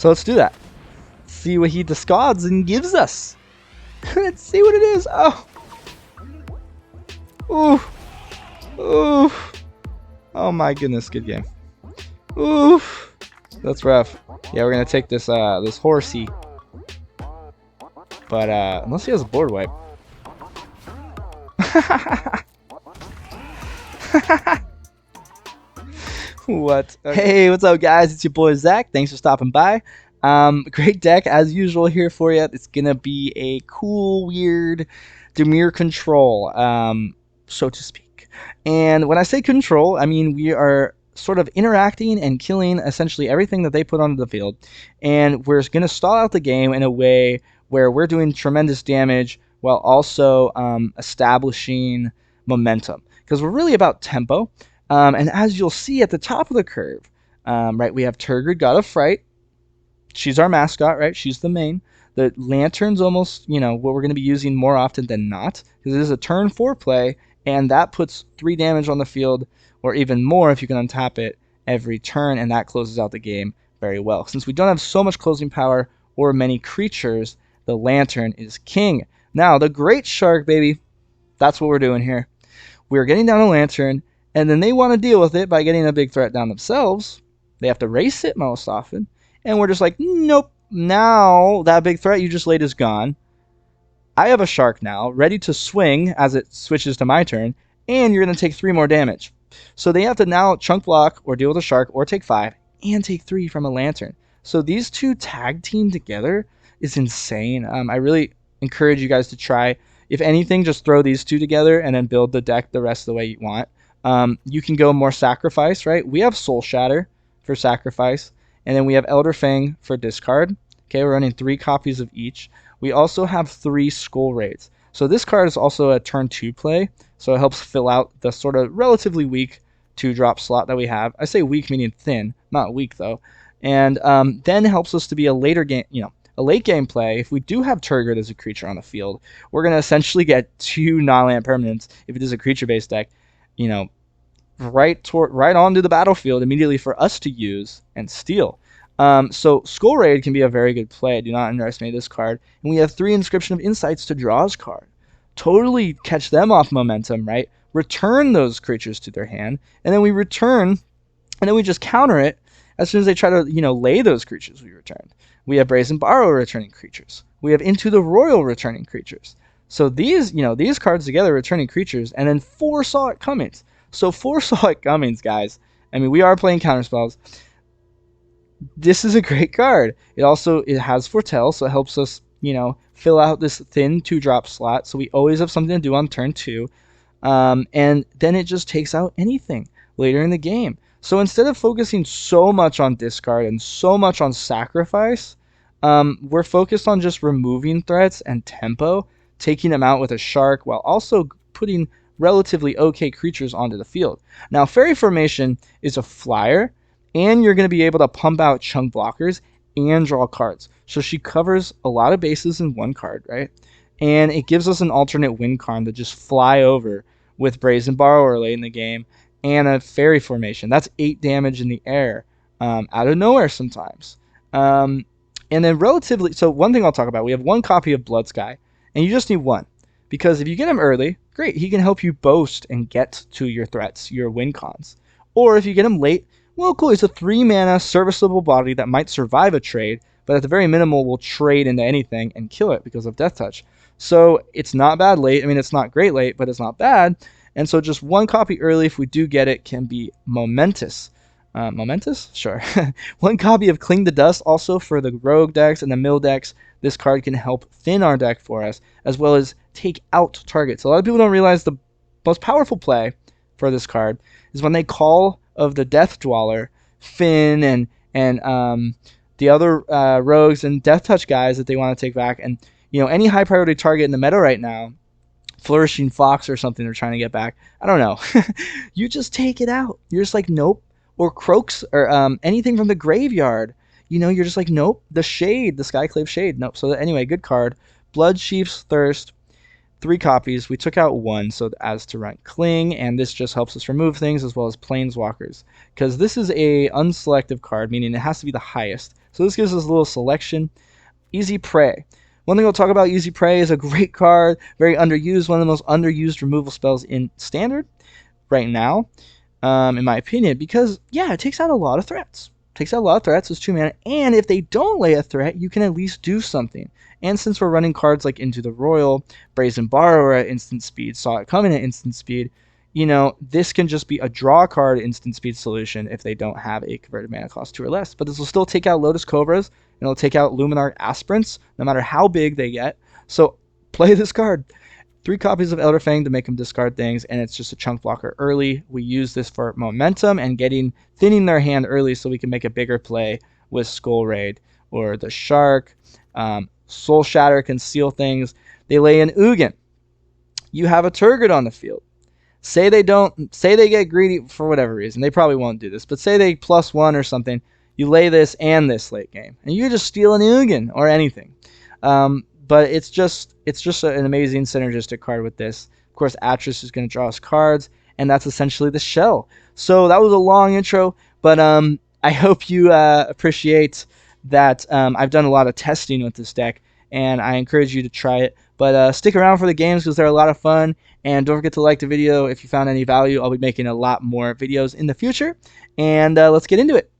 So let's do that. See what he discards and gives us. Let's see what it is. Oh. Ooh. Ooh. Oh my goodness, good game. Ooh. That's rough. Yeah, we're gonna take this this horsey. But unless he has a board wipe. What? Okay. Hey, what's up, guys? It's your boy Zach. Thanks for stopping by. Great deck as usual here for you. It's gonna be a cool, weird Dimir control, so to speak. And when I say control, I mean we are sort of interacting and killing essentially everything that they put onto the field, and we're gonna stall out the game in a way where we're doing tremendous damage while also establishing momentum, because we're really about tempo. And as you'll see at the top of the curve, right, we have Tergrid, God of Fright. She's our mascot, right? She's the main. The Lanturn's almost, you know, what we're going to be using more often than not, because it is a turn 4 play, and that puts 3 damage on the field, or even more if you can untap it every turn, and that closes out the game very well. Since we don't have so much closing power or many creatures, the Lanturn is king. Now, the Great Shark, baby, that's what we're doing here. We're getting down a Lanturn, and then they want to deal with it by getting a big threat down themselves. They have to race it most often. And we're just like, nope. Now that big threat you just laid is gone. I have a shark now, ready to swing as it switches to my turn. And you're going to take 3 more damage. So they have to now chunk block or deal with a shark or take 5 and take 3 from a Lanturn. So these two tag team together is insane. I really encourage you guys to try. If anything, just throw these two together and then build the deck the rest of the way you want. You can go more sacrifice, right? We have Soul Shatter for sacrifice, and then we have Elderfang for discard. Okay, we're running 3 copies of each. We also have 3 Skull Raids. So this card is also a turn 2 play, so it helps fill out the sort of relatively weak 2-drop slot that we have. I say weak meaning thin, not weak though. And then helps us to be a later game, you know, a late game play. If we do have Tergrid as a creature on the field, we're going to essentially get 2 non-land permanents if it is a creature-based deck, you know, right onto the battlefield immediately for us to use and steal. So Skull Raid can be a very good play. Do not underestimate this card. And we have 3 Inscription of Insights to draw his card. Totally catch them off momentum, right? Return those creatures to their hand, and then we return, and then we just counter it as soon as they try to, you know, lay those creatures we returned. We have Brazen Borrower returning creatures. We have Into the Roil returning creatures. So these, you know, these cards together returning creatures, and then 4 Saw It Comings. So 4 Saw It Comings, guys. I mean, we are playing counterspells. This is a great card. It has Foretell, so it helps us, you know, fill out this thin 2-drop slot. So we always have something to do on turn 2. And then it just takes out anything later in the game. So instead of focusing so much on discard and so much on sacrifice, we're focused on just removing threats and tempo, taking them out with a shark, while also putting relatively okay creatures onto the field. Now, Fairy Formation is a flyer, and you're going to be able to pump out chunk blockers and draw cards. So she covers a lot of bases in one card, right? And it gives us an alternate win con to just fly over with Brazen Borrower late in the game, and a Fairy Formation. That's 8 damage in the air, out of nowhere sometimes. And then relatively, so one thing I'll talk about, we have 1 copy of Blood Sky, and you just need 1. Because if you get him early, great, he can help you boast and get to your threats, your win cons. Or if you get him late, well, cool, he's a 3-mana serviceable body that might survive a trade, but at the very minimal will trade into anything and kill it because of Death Touch. So it's not bad late. I mean, it's not great late, but it's not bad. And so just 1 copy early, if we do get it, can be momentous. Momentous? Sure. 1 copy of Cling to Dust also for the rogue decks and the mill decks. This card can help thin our deck for us, as well as take out targets. A lot of people don't realize the most powerful play for this card is when they call of the Death Dweller, Finn, and the other rogues and Death Touch guys that they want to take back. And, you know, any high priority target in the meta right now, Flourishing Fox or something they're trying to get back, I don't know. You just take it out. You're just like, nope. Or Croaks, or anything from the graveyard. You know, you're just like, nope. The Shade, the Skyclave Shade, nope. So anyway, good card. Blood Chief's Thirst, 3 copies. We took out 1 so as to run Cling, and this just helps us remove things as well as Planeswalkers. Because this is a unselective card, meaning it has to be the highest. So this gives us a little selection. Easy Prey. One thing we'll talk about, Easy Prey is a great card, very underused, one of the most underused removal spells in Standard right now, in my opinion, because, yeah, it takes out a lot of threats. Takes out a lot of threats, it's 2 mana, and if they don't lay a threat, you can at least do something. And since we're running cards like Into the Roil, Brazen Borrower at instant speed, Saw It Coming at instant speed, you know, this can just be a draw card instant speed solution if they don't have a converted mana cost 2 or less. But this will still take out Lotus Cobras, and it'll take out Luminarch Aspirants, no matter how big they get. So play this card. 3 copies of Elderfang to make them discard things, and it's just a chunk blocker early. We use this for momentum and thinning their hand early so we can make a bigger play with Skull Raid or the Shark. Soul Shatter can seal things. They lay in Ugin. You have a Tergrid on the field. Say they get greedy for whatever reason. They probably won't do this, but say they +1 or something. You lay this and this late game, and you just steal an Ugin or anything. But it's just an amazing synergistic card with this. Of course, Atris is going to draw us cards, and that's essentially the shell. So that was a long intro, but I hope you appreciate that I've done a lot of testing with this deck, and I encourage you to try it. But stick around for the games because they're a lot of fun, and don't forget to like the video if you found any value. I'll be making a lot more videos in the future, and let's get into it.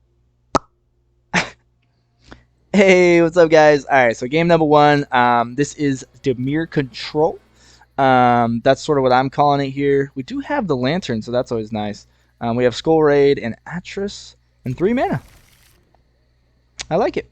Hey, what's up, guys? All right, so game number 1. This is Dimir Control. That's sort of what I'm calling it here. We do have the Lanturn, so that's always nice. We have Skull Raid and Atris and 3 mana. I like it.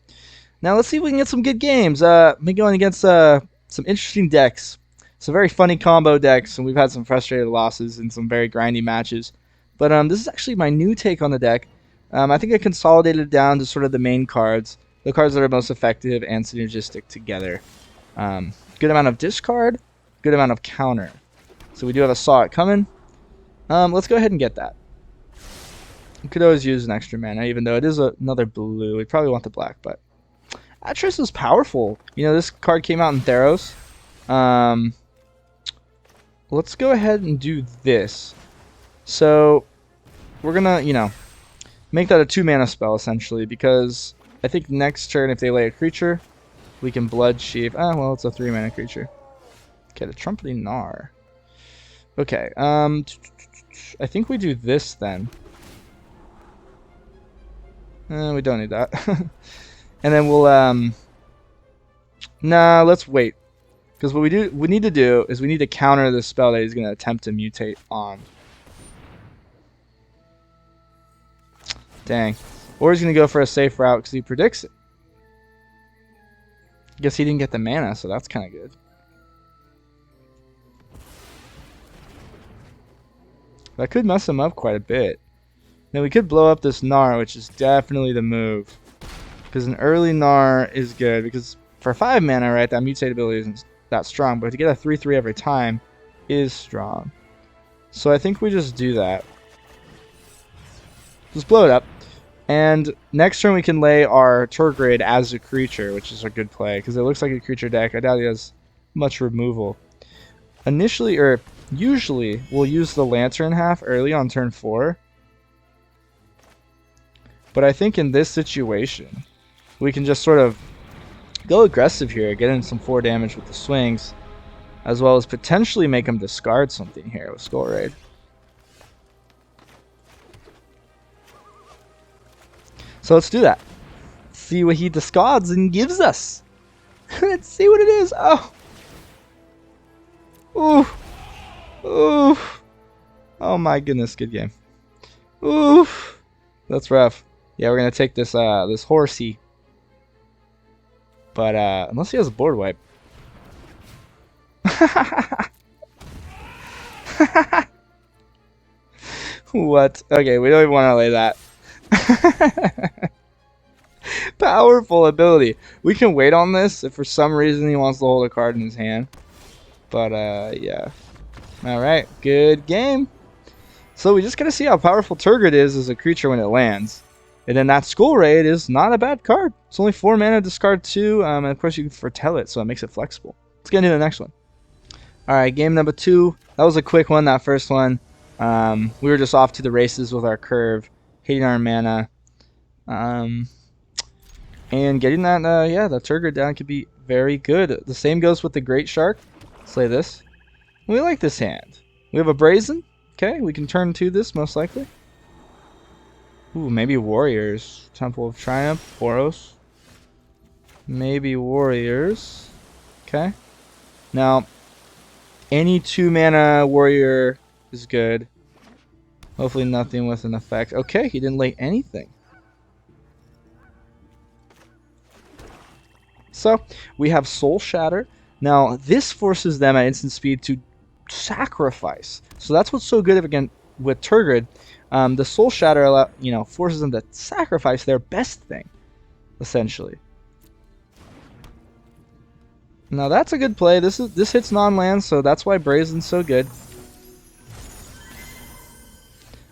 Now let's see if we can get some good games. Me going against some interesting decks. Some very funny combo decks, and we've had some frustrated losses in some very grindy matches. But this is actually my new take on the deck. I think I consolidated it down to sort of the main cards. The cards that are most effective and synergistic together. Good amount of discard, good amount of counter. So we do have a Saw It Coming. Let's go ahead and get that. We could always use an extra mana, even though it is another blue. We probably want the black, but Atris is powerful. You know, this card came out in Theros. Let's go ahead and do this. So we're gonna, you know, make that a 2 mana spell essentially, because I think next turn, if they lay a creature, we can Blood Sheaf. Ah, well, it's a 3 mana creature. Okay, the Trumpeting Gnar. Okay, I think we do this then. We don't need that. And then we'll, nah, let's wait. Because what we need to do is we need to counter the spell that he's going to attempt to mutate on. Dang. Or he's going to go for a safe route because he predicts it. Guess he didn't get the mana, so that's kind of good. That could mess him up quite a bit. Now we could blow up this Gnar, which is definitely the move. Because an early Gnar is good. Because for 5 mana, right, that mutate ability isn't that strong. But to get a 3/3 every time is strong. So I think we just do that. Just blow it up. And next turn we can lay our Tergrid as a creature, which is a good play, because it looks like a creature deck. I doubt he has much removal. Initially, or usually, we'll use the Lanturn half early on turn 4. But I think in this situation, we can just sort of go aggressive here, get in some 4 damage with the swings, as well as potentially make him discard something here with Skull Raid. So let's do that. See what he discards and gives us. Let's see what it is. Oh. Ooh. Ooh. Oh my goodness, good game. Ooh. That's rough. Yeah, we're gonna take this this horsey. But unless he has a board wipe. What? Okay, we don't even want to lay that. Powerful ability. We can wait on this if for some reason he wants to hold a card in his hand. But yeah. Alright, good game. So we just gotta see how powerful Tergrid is as a creature when it lands. And then that Skull Raid is not a bad card. It's only 4 mana, discard 2, and of course you can foretell it, so it makes it flexible. Let's get into the next one. Alright, game number 2. That was a quick one, that first one. We were just off to the races with our curve, hitting our mana. And getting that, yeah, the Tergrid down could be very good. The same goes with the Great Shark. Let's play this. We like this hand. We have a Brazen. Okay, we can turn to this most likely. Ooh, maybe Warriors. Temple of Triumph, Boros. Maybe Warriors. Okay. Now, any 2-mana Warrior is good. Hopefully nothing with an effect. Okay, he didn't lay anything. So, we have Soul Shatter. Now, this forces them at instant speed to sacrifice. So that's what's so good again with Tergrid. The Soul Shatter, forces them to sacrifice their best thing, essentially. Now that's a good play. This hits non-land, so that's why Brazen's so good.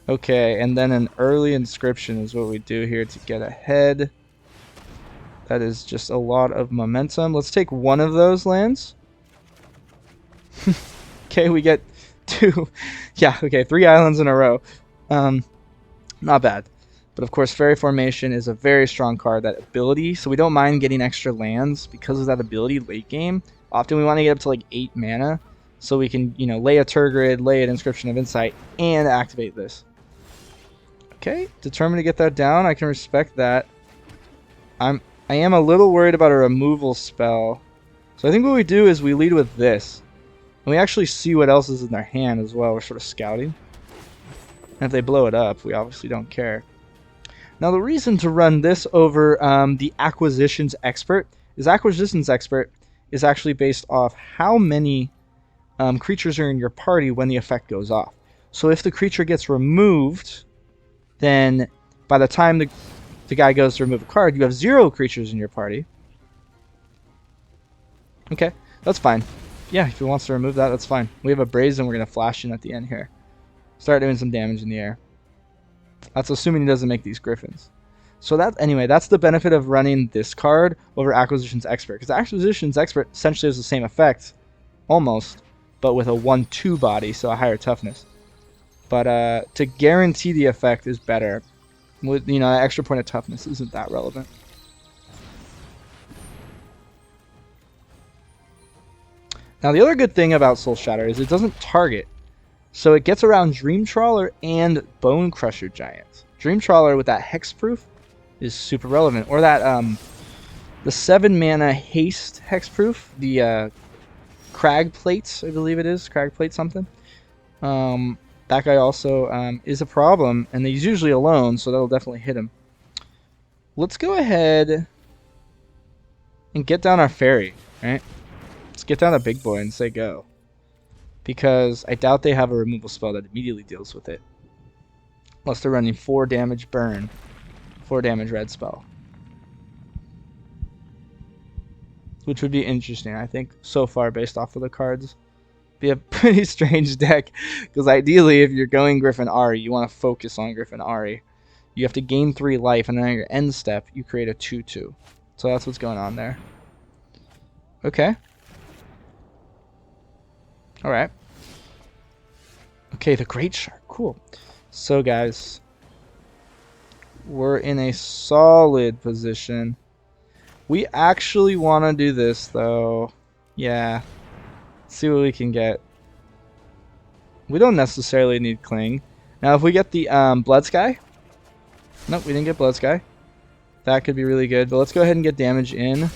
Okay, and then an early Inscription is what we do here to get ahead. That is just a lot of momentum. Let's take one of those lands. Okay, we get 2. Yeah, okay, 3 islands in a row. Not bad. But of course, Fairy Formation is a very strong card, that ability. So we don't mind getting extra lands because of that ability late game. Often we want to get up to like 8 mana. So we can, lay a Tergrid, lay an Inscription of Insight, and activate this. Okay, determined to get that down. I can respect that. I am a little worried about a removal spell. So I think what we do is we lead with this. And we actually see what else is in their hand as well. We're sort of scouting. And if they blow it up, we obviously don't care. Now the reason to run this over the Acquisitions Expert is Acquisitions Expert is actually based off how many creatures are in your party when the effect goes off. So if the creature gets removed, then by the time the guy goes to remove a card, you have 0 creatures in your party. Okay, that's fine. Yeah, if he wants to remove that, that's fine. We have a Brazen we're going to flash in at the end here. Start doing some damage in the air. That's assuming he doesn't make these Griffins. So anyway, that's the benefit of running this card over Acquisitions Expert. Because Acquisitions Expert essentially has the same effect, almost, but with a 1/2 body, so a higher toughness. But to guarantee the effect is better. With an extra point of toughness isn't that relevant. Now the other good thing about Soul Shatter is it doesn't target. So it gets around Dream Trawler and Bone Crusher Giant. Dream Trawler with that hexproof is super relevant. Or that the 7-mana haste hexproof, the Crag Plates, I believe it is. Crag Plate something. That guy also is a problem, and he's usually alone, so that'll definitely hit him. Let's go ahead and get down our fairy, right? Let's get down a big boy and say go. Because I doubt they have a removal spell that immediately deals with it. Unless they're running 4 damage burn. 4 damage red spell. Which would be interesting, I think, so far based off of the cards. Be a pretty strange deck, because ideally if you're going Griffin Ari, you want to focus on Griffin Ari. You have to gain 3 life, and then on your end step you create a 2/2. So that's what's going on there. Okay. Alright. Okay, the Great Shark. Cool. So guys, we're in a solid position. We actually want to do this though. Yeah. See what we can get. We don't necessarily need Cling. Now if we get the Blood Sky. Nope, we didn't get Blood Sky. That could be really good. But let's go ahead and get damage in. And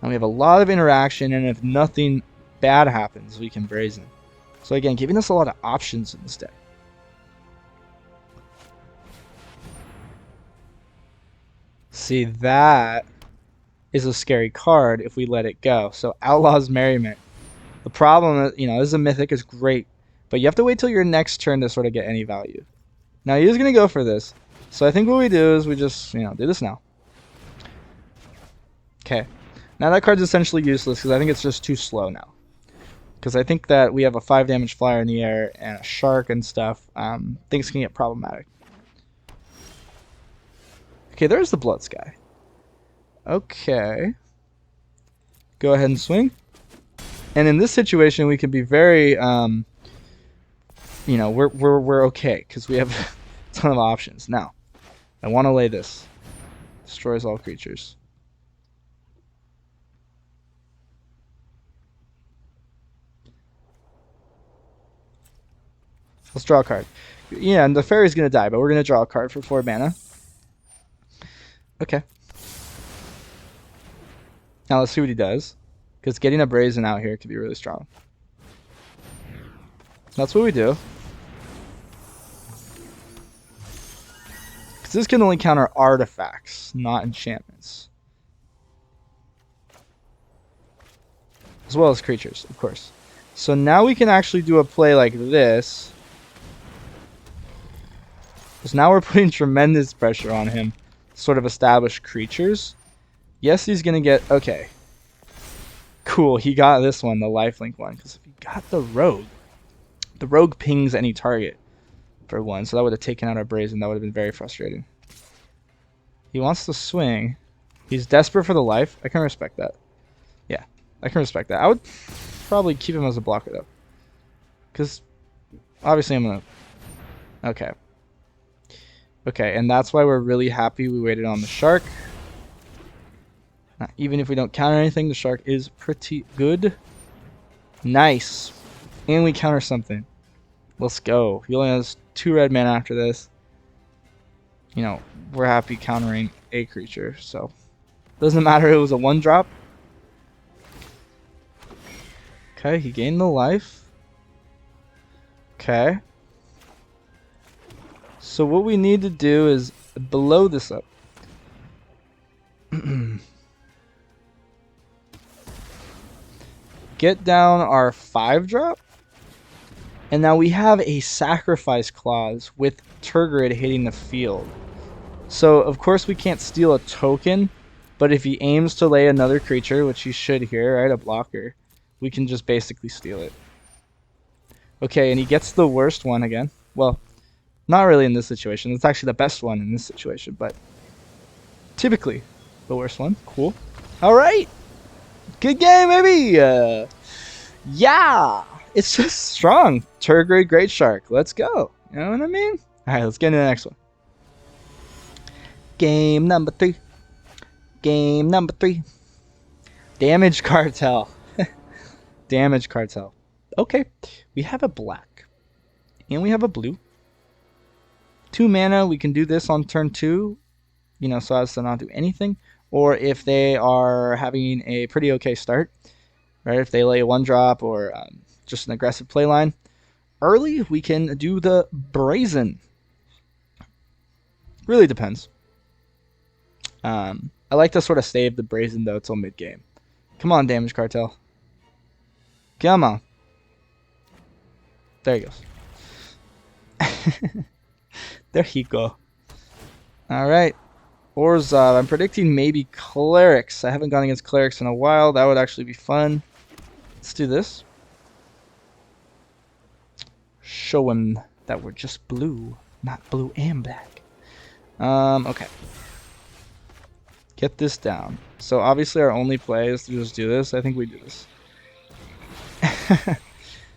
we have a lot of interaction, and if nothing bad happens, we can Brazen. So again, giving us a lot of options in this deck. See, that is a scary card if we let it go. So Outlaw's Merriment. The problem is, this is a mythic, is great, but you have to wait till your next turn to sort of get any value. Now he is going to go for this. So I think what we do is we just, do this now. Okay. Now that card's essentially useless because I think it's just too slow now. Because I think that we have a 5 damage flyer in the air and a shark and stuff. Things can get problematic. Okay, there's the Blood Sky. Okay. Go ahead and swing. And in this situation, we can be very, we're okay because we have a ton of options. Now, I want to lay this. Destroys all creatures. Let's draw a card. Yeah, and the fairy's gonna die, but we're gonna draw a card for 4 mana. Okay. Now let's see what he does, because getting a Brazen out here could be really strong. That's what we do. Because this can only counter artifacts, not enchantments. As well as creatures, of course. So now we can actually do a play like this. Because now we're putting tremendous pressure on him to sort of establish creatures. Yes, he's going to get... Okay. Cool, he got this one, the lifelink one. Because if he got the rogue pings any target for 1. So that would have taken out our Brazen. That would have been very frustrating. He wants to swing. He's desperate for the life. I can respect that. Yeah, I can respect that. I would probably keep him as a blocker, though. Because, obviously, I'm going to... Okay. Okay, and that's why we're really happy we waited on the shark. Even if we don't counter anything, the shark is pretty good. Nice. And we counter something. Let's go. He only has 2 red mana after this. You know, we're happy countering a creature, so... Doesn't matter, it was a 1-drop. Okay, he gained the life. Okay. So what we need to do is blow this up. Get down our 5-drop. And now we have a sacrifice clause with Tergrid hitting the field. So of course we can't steal a token, but if he aims to lay another creature, which he should here, right, a blocker, we can just basically steal it. Okay, and he gets the worst one again. Well, not really in this situation. It's actually the best one in this situation, but typically the worst one. Cool. All right. Good game, baby. Yeah. It's just strong. Tergrid, Great Shark. Let's go. You know what I mean? All right, let's get into the next one. Game number 3. Game number 3. Damage Cartel. Damage Cartel. Okay. We have a black. And we have a blue. 2 mana. We can do this on turn 2. You know, so as to not do anything. Or if they are having a pretty okay start. Right? If they lay a 1-drop or just an aggressive play line. Early, we can do the Brazen. Really depends. I like to sort of save the Brazen, though, till mid-game. Come on, Damage Cartel. Come on. There he goes. There he go. Alright. Orzhov. I'm predicting maybe Clerics. I haven't gone against Clerics in a while. That would actually be fun. Let's do this. Show him that we're just blue. Not blue and black. Okay. Get this down. So obviously our only play is to just do this. I think we do this.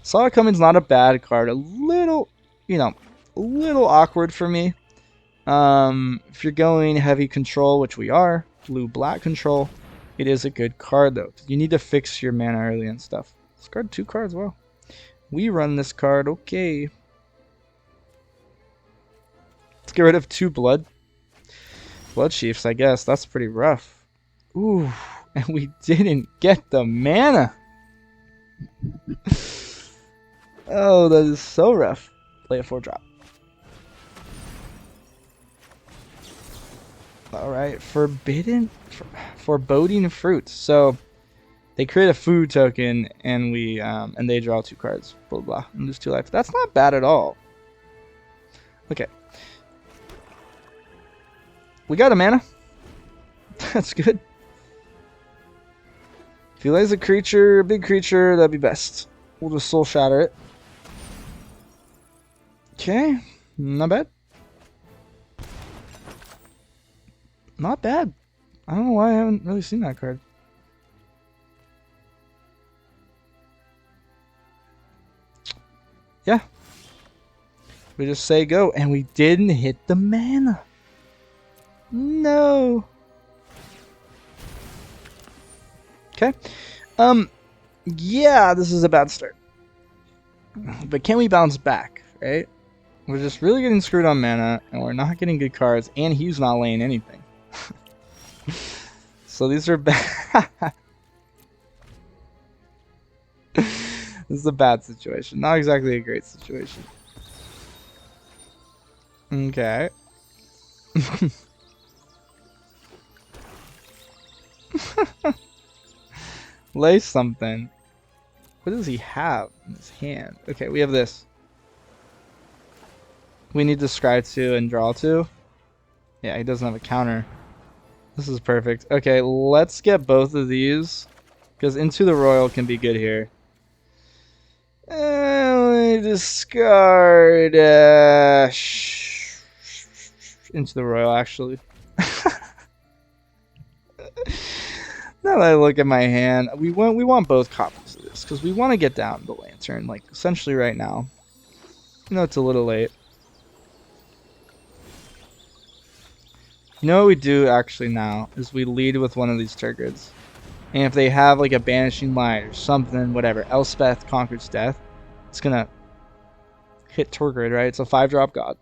Saw It Coming's not a bad card. A little, you know, a little awkward for me. If you're going heavy control, which we are, blue-black control, it is a good card, though. You need to fix your mana early and stuff. Discard 2 cards, well. We run this card, okay. Let's get rid of 2 blood chiefs, I guess. That's pretty rough. Ooh, and we didn't get the mana. Oh, that is so rough. Play a 4-drop. Alright, forbidden... Foreboding Fruit. So, they create a food token, and we and they draw 2 cards. Blah, blah, and lose 2 life. That's not bad at all. Okay. We got a mana. That's good. If he lays a creature, a big creature, that'd be best. We'll just Soul Shatter it. Okay, not bad. Not bad. I don't know why I haven't really seen that card. Yeah. We just say go, and we didn't hit the mana. No. Okay. Yeah, this is a bad start. But can we bounce back? right? We're just really getting screwed on mana, and we're not getting good cards, and he's not laying anything. So these are bad. This is a bad situation. Not exactly a great situation. Okay. Lay something. What does he have in his hand? Okay, we have this. We need to scry 2 and draw 2. Yeah, he doesn't have a counter. This is perfect. Okay, let's get both of these. Because Into the Roil can be good here. Let me discard Into the Roil, actually. Now that I look at my hand, we want both copies of this because we want to get down the Lanturn, like essentially right now. You know it's a little late. You know what we do actually now is we lead with one of these Tergrids. And if they have like a Banishing Light or something, whatever, Elspeth Conquers Death, it's gonna hit Tergrid, right? It's a 5-drop god.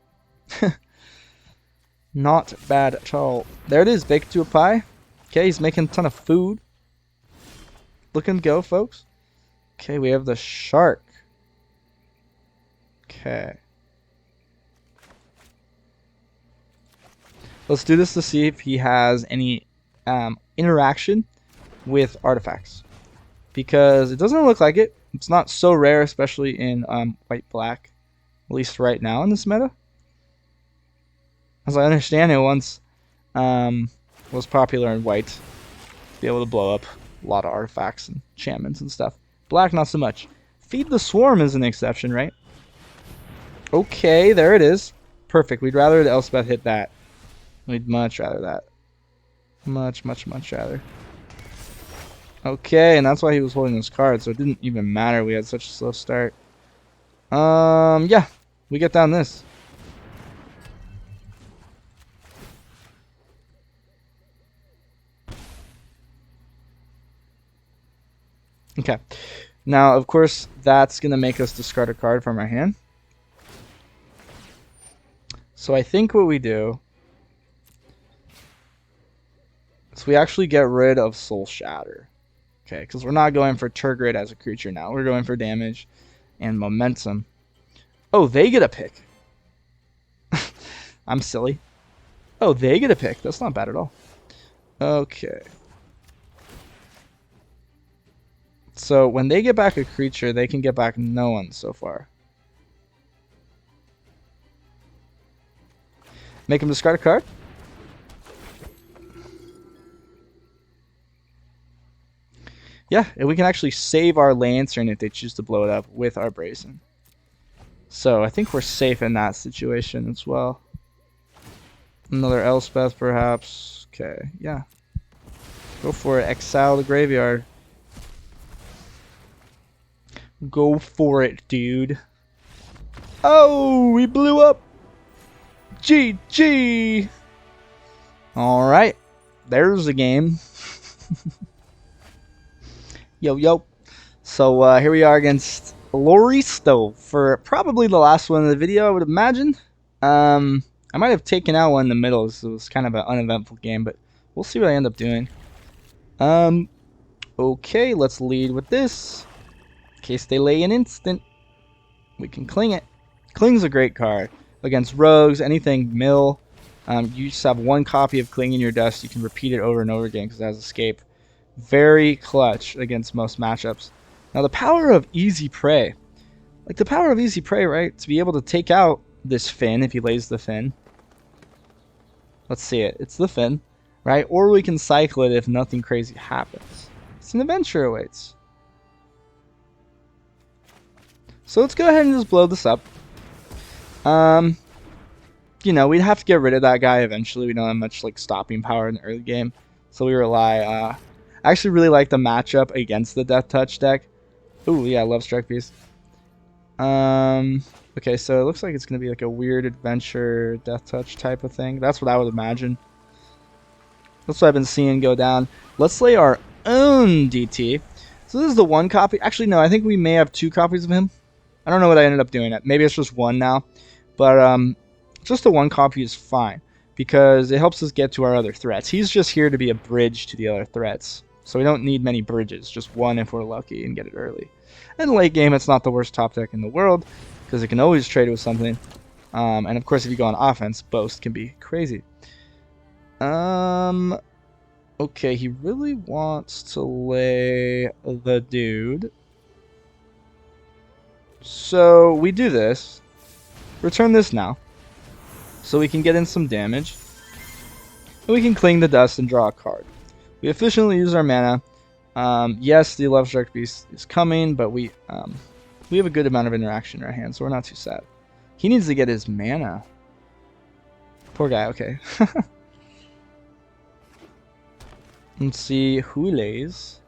Not bad at all. There it is, baked to a pie. Okay, he's making a ton of food. Look him go, folks. Okay, we have the shark. Okay. Let's do this to see if he has any interaction with artifacts. Because it doesn't look like it. It's not so rare, especially in white-black. At least right now in this meta. As I understand it, once was popular in white. To be able to blow up a lot of artifacts and enchantments and stuff. Black, not so much. Feed the Swarm is an exception, right? Okay, there it is. Perfect. We'd rather the Elspeth hit that. We'd much rather that. Much, much, much rather. Okay, and that's why he was holding those cards, so it didn't even matter we had such a slow start. Yeah. We get down this. Okay. Now, of course, that's going to make us discard a card from our hand. So I think what we do is we actually get rid of Soul Shatter. Okay, because we're not going for Tergrid as a creature now. We're going for damage and momentum. Oh, they get a pick. I'm silly. Oh, they get a pick. That's not bad at all. Okay. So when they get back a creature, they can get back no one so far. Make them discard a card. Yeah, and we can actually save our Lanturn if they choose to blow it up with our Brazen. So I think we're safe in that situation as well. Another Elspeth perhaps. Okay, yeah. Go for it. Exile the graveyard. Go for it, dude. Oh, we blew up. GG. Alright. There's the game. Yo. So here we are against Loristo for probably the last one of the video, I would imagine. I might have taken out one in the middle, so it was kind of an uneventful game, but we'll see what I end up doing. Okay, let's lead with this. In case they lay an instant, we can cling it. Cling's a great card. Against rogues, anything mill. You just have one copy of Cling in your desk. You can repeat it over and over again because it has escape. Very clutch against most matchups. Now the power of Easy Prey. Like the power of Easy Prey, right? To be able to take out this Fin if he lays the Fin. Let's see it. It's the Fin, right? Or we can cycle it if nothing crazy happens. It's an adventure awaits. So let's go ahead and just blow this up. You know, we'd have to get rid of that guy eventually. We don't have much like stopping power in the early game. So we rely I actually really like the matchup against the Death Touch deck. Ooh, yeah, I love Strike Beast. Okay, so it looks like it's going to be like a weird adventure Death Touch type of thing. That's what I would imagine. That's what I've been seeing go down. Let's lay our own DT. So this is the one copy. Actually, no, I think we may have two copies of him. I don't know what I ended up doing. Maybe it's just one now. But just the one copy is fine because it helps us get to our other threats. He's just here to be a bridge to the other threats. So we don't need many bridges, just one if we're lucky and get it early. And late game, it's not the worst top deck in the world because it can always trade with something. And of course, if you go on offense, Boast can be crazy. Okay, he really wants to lay the dude. So we do this. Return this now. So we can get in some damage. And we can cling the dust and draw a card. We efficiently use our mana. Yes, the Love Struck Beast is coming, but we have a good amount of interaction in our hands, so we're not too sad. He needs to get his mana. Poor guy, okay. Let's see who lays.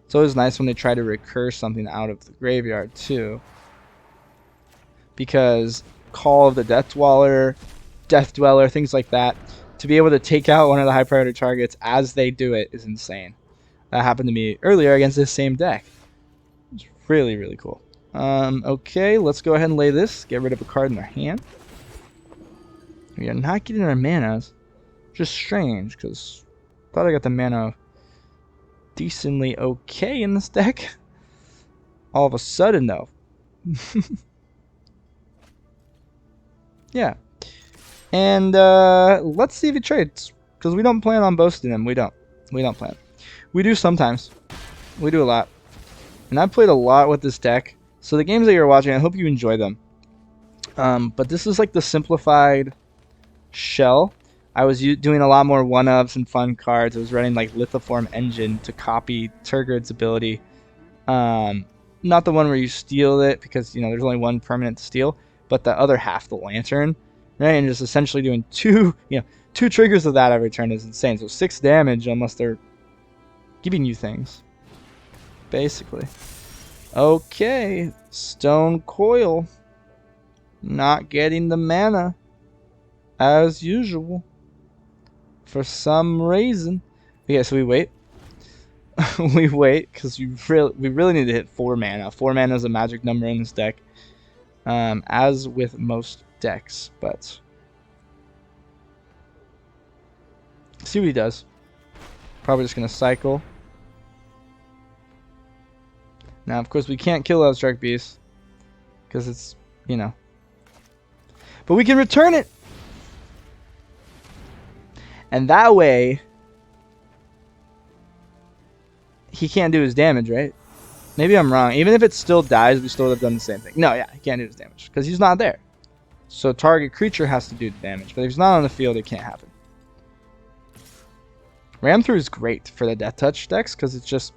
It's always nice when they try to recur something out of the graveyard too. Because Call of the Death Dweller, things like that, to be able to take out one of the high priority targets as they do it is insane. That happened to me earlier against this same deck. It's really, really cool. Okay, let's go ahead and lay this. Get rid of a card in our hand. We are not getting our manas. Just strange, because I thought I got the mana decently okay in this deck. All of a sudden, though. Yeah. And let's see if he trades, because we don't plan on boasting him. We don't plan. We do sometimes. We do a lot. And I've played a lot with this deck. So the games that you're watching, I hope you enjoy them. But this is like the simplified shell. I was doing a lot more one-ups and fun cards. I was running like Lithoform Engine to copy Tergrid's ability. Not the one where you steal it, because, you know, there's only one permanent to steal, but the other half, the Lanturn, right? And just essentially doing two triggers of that every turn is insane. So 6 damage unless they're giving you things, basically. Okay, Stone Coil, not getting the mana as usual for some reason. Okay, so we wait. We wait because we really need to hit 4 mana. 4 mana is a magic number in this deck, as with most decks. But see what he does. Probably just gonna cycle. Now, of course, we can't kill Love Struck Beast because it's, you know, but we can return it. And that way, he can't do his damage, right? Maybe I'm wrong. Even if it still dies, we still would have done the same thing. No, yeah, he can't do his damage because he's not there. So target creature has to do the damage. But if he's not on the field, it can't happen. Ram Through is great for the Death Touch decks because it's just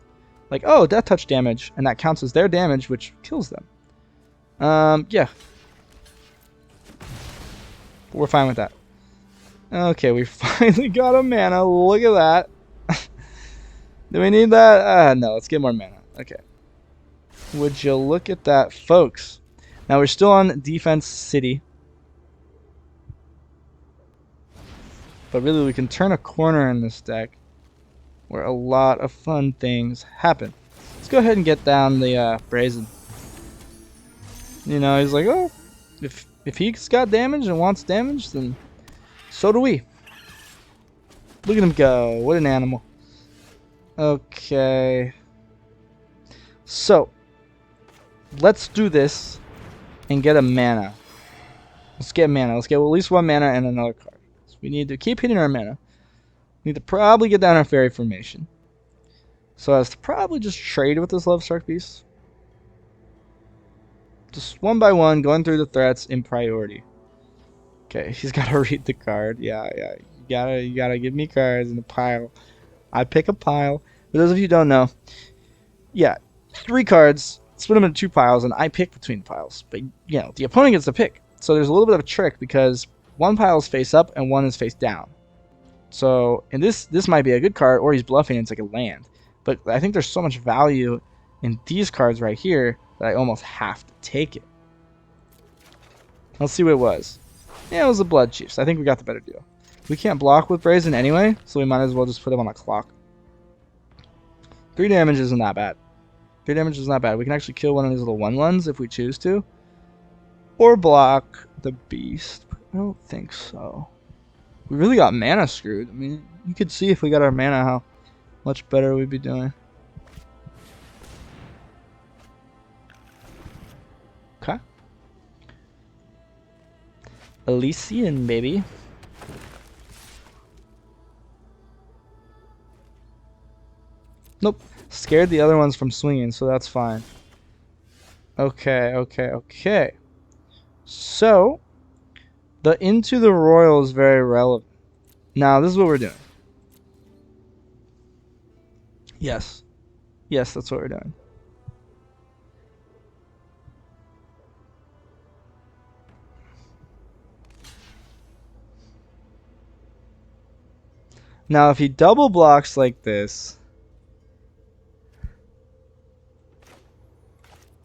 like, oh, Death Touch damage, and that counts as their damage, which kills them. Yeah. But we're fine with that. Okay, we finally got a mana. Look at that. Do we need that? No, let's get more mana. Okay. Would you look at that, folks? Now we're still on Defense City. But really, we can turn a corner in this deck where a lot of fun things happen. Let's go ahead and get down the Brazen. You know, he's like, oh, if he's got damage and wants damage, then so do we. Look at him go. What an animal. Okay. So, let's do this and get a mana. Let's get mana. Let's get at least 1 mana and another card. So we need to keep hitting our mana. We need to probably get down our fairy formation. So as to probably just trade with this Love Struck Beast. Just one by one, going through the threats in priority. Okay, he's got to read the card. Yeah. You gotta give me cards in a pile. I pick a pile. For those of you who don't know, yeah, 3 cards, split them into 2 piles, and I pick between piles. But, you know, the opponent gets to pick. So there's a little bit of a trick because one pile is face up and one is face down. So, and this might be a good card, or he's bluffing, it's like a land. But I think there's so much value in these cards right here that I almost have to take it. Let's see what it was. Yeah, it was the Blood Chiefs. I think we got the better deal. We can't block with Brazen anyway, so we might as well just put him on a clock. 3 damage isn't that bad. 3 damage is not bad. We can actually kill one of these little 1/1s if we choose to. Or block the beast. I don't think so. We really got mana screwed. I mean, you could see if we got our mana how much better we'd be doing. Okay. Elysian, baby. Nope. Scared the other ones from swinging, so that's fine. Okay. So, the Into the Roil is very relevant. Now, this is what we're doing. Yes. Yes, that's what we're doing. Now, if he double blocks like this...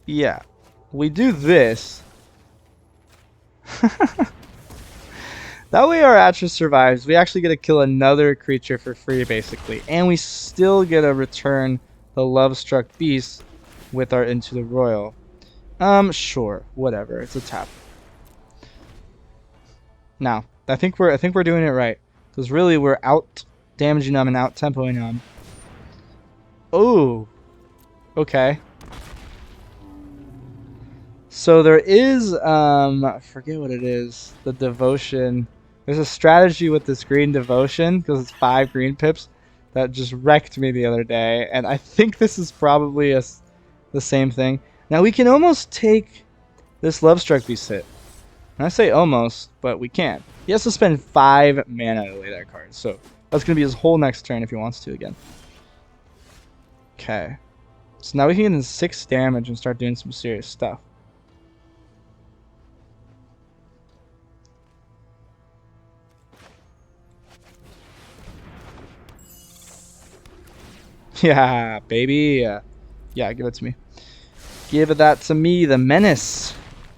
Yeah. We do this. That way our Atris survives. We actually get to kill another creature for free, basically. And we still get to return the Love-Struck Beast with our Into the Roil. Sure. Whatever. It's a tap. Now, I think we're doing it right. Because really we're out damaging them and out tempoing them. Oh. Okay. So there is, I forget what it is, the devotion. There's a strategy with this green devotion, because it's 5 green pips, that just wrecked me the other day. And I think this is probably the same thing. Now we can almost take this Love-Struck Beast hit. And I say almost, but we can. He has to spend 5 mana to lay that card. So that's going to be his whole next turn if he wants to again. Okay. So now we can get in 6 damage and start doing some serious stuff. Yeah, baby. Yeah, give it to me. Give that to me. The menace.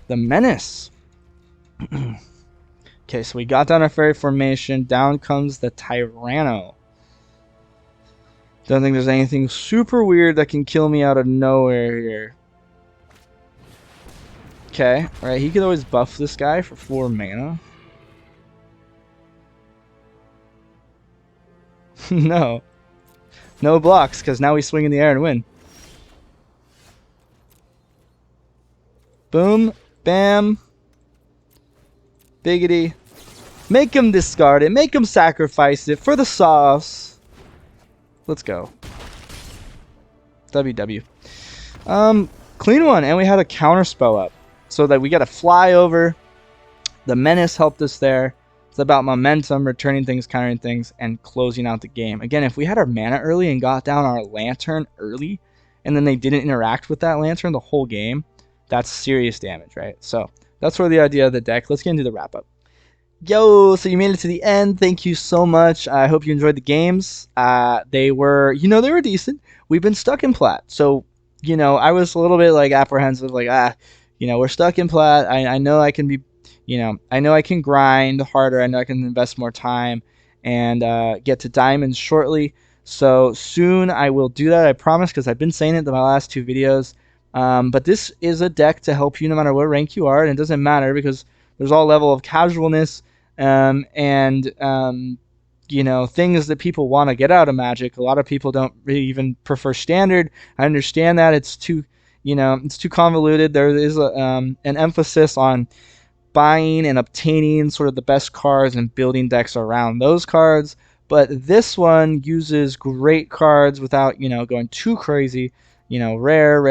The menace. Okay, so we got down our fairy formation. Down comes the Tyranno. Don't think there's anything super weird that can kill me out of nowhere here. Okay, alright, he could always buff this guy for 4 mana. No. No blocks, because now we swing in the air and win. Boom. Bam. Biggity. Make him discard it. Make him sacrifice it for the sauce. Let's go. WW. Clean one. And we had a counter spell up. So that we got to fly over. The menace helped us there. It's about momentum, returning things, countering things, and closing out the game. Again, if we had our mana early and got down our Lanturn early, and then they didn't interact with that Lanturn the whole game, that's serious damage, right? So that's sort of the idea of the deck. Let's get into the wrap-up. Yo, so you made it to the end. Thank you so much. I hope you enjoyed the games. They were, they were decent. We've been stuck in plat. So, I was a little bit like apprehensive, like, we're stuck in plat. I know I can be, I know I can grind harder. I know I can invest more time and get to diamonds shortly. So soon I will do that, I promise, because I've been saying it in my last 2 videos. But this is a deck to help you no matter what rank you are, and it doesn't matter because there's all level of casualness and things that people want to get out of Magic. A lot of people don't really even prefer Standard. I understand that it's too, it's too convoluted. There is an emphasis on buying and obtaining sort of the best cards and building decks around those cards. But this one uses great cards without, going too crazy. Rare,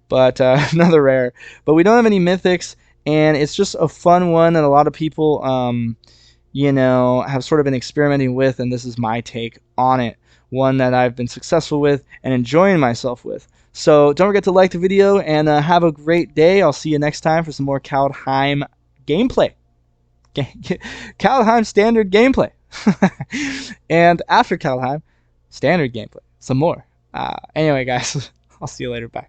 but another rare. But we don't have any mythics, and it's just a fun one that a lot of people, have sort of been experimenting with, and this is my take on it. One that I've been successful with and enjoying myself with. So don't forget to like the video, and have a great day. I'll see you next time for some more Kaldheim gameplay. Kaldheim Standard gameplay. And after Kaldheim Standard gameplay. Some more. Anyway, guys, I'll see you later. Bye.